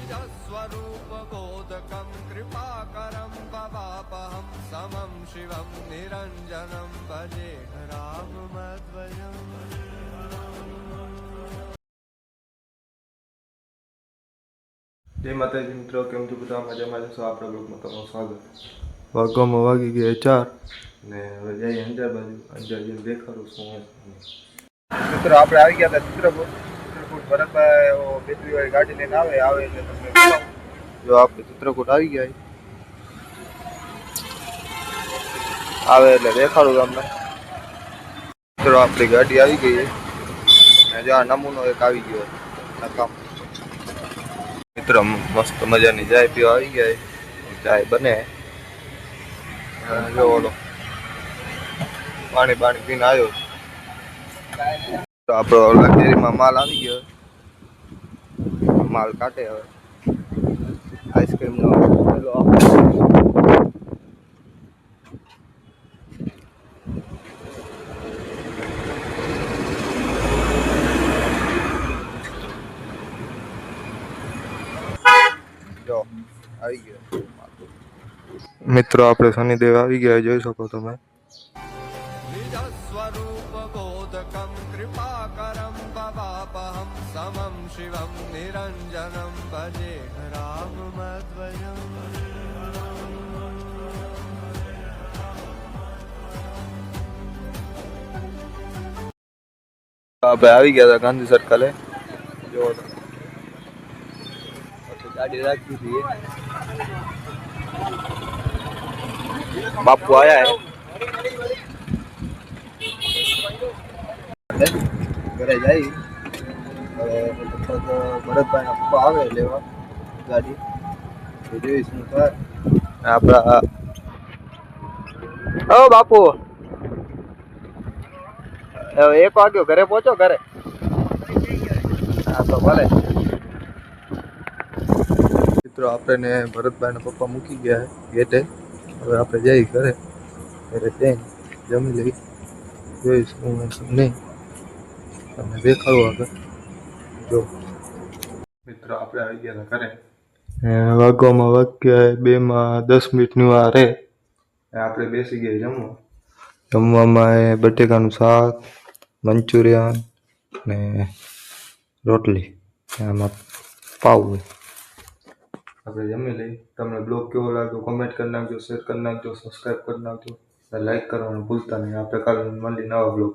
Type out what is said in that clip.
स्वरूपबोधकं कृपाकरं भवापहं समं शिवं निरञ्जनं भजे राममध्वजम्। जय माताजी मित्रों, केम छो बधा मजामां छो? आपणा બ્લોગમાં તમારું સ્વાગત। વાગવામાં વાગી ગયા 4 ને હવે જઈએ અંજાર બાજુ। અંજાર જઈને દેખાડું શું મિત્રો આપણે આવી ગયા હતા ચિત્રકૂટ ભરતભાઈ બેટરી વાળી ગાડી લઈને આવે એટલે તમને બોલાવું। જો આપણે ચિત્રકૂટ આવી ગયા આવે એટલે દેખાડું તમને। મિત્રો આપણી ગાડી આવી ગઈ છે અને જો આ નમૂનો એક આવી ગયો નકામ। મિત્રો મસ્ત મજાની ચાય પીવા આવી ગયા, ચાય બને જો ઓલો પાણી પીને આવ્યો તો આપણો લક્ઝરીમાં માલ આવી ગયો, માલ કાઢે હવે આઈસ્ક્રીમનો જો આવી ગયો મિત્રો। આપણે શનિદેવ આવી ગયા, જોઈ શકો તમે। स्वरूपबोधकं कृपाकरं भवापहं समं शिवं निरञ्जनं भजे राममध्वजम्। આપણે આવી ગયા હતા ગાંધી સર્કલે, જો ગાડી રાખી હતી બાપુ આયા હે ઘરે જાય હવે ભરતભાઈ ના પપ્પા આવે લેવા ગાડી તો જોઈશ હું થાય આપણા। ઓ બાપુ 1 વાગ્યો, ઘરે પહોંચો ઘરે? હા તો ભલે મિત્રો। આપણે ભરતભાઈ ના પપ્પા મૂકી ગયા ગેટે, હવે આપણે જઈ ઘરે જઈને જમી લઈ, જોઈશ હું નહીં તમને દેખાડું આગળ। જો મિત્રો આપણે આવી ગયા હતા ઘરે, વાગવામાં વાગ્યા 2 માં 10 મિનિટની વાર રહે આપણે બેસી ગયા જમવા। જમવામાં બટેકાનું શાક, મંચુરિયન ને રોટલી, આમાં પાવ હોય। આપણે જમી લઈ। તમને બ્લોગ કેવો લાગ્યો કમેન્ટ કરી નાખજો, શેર કરી નાખજો, સબસ્ક્રાઈબ કરી નાખજો, લાઈક કરવાનું ભૂલતા નહીં। આપણે કાલે મળી નવા બ્લોગ।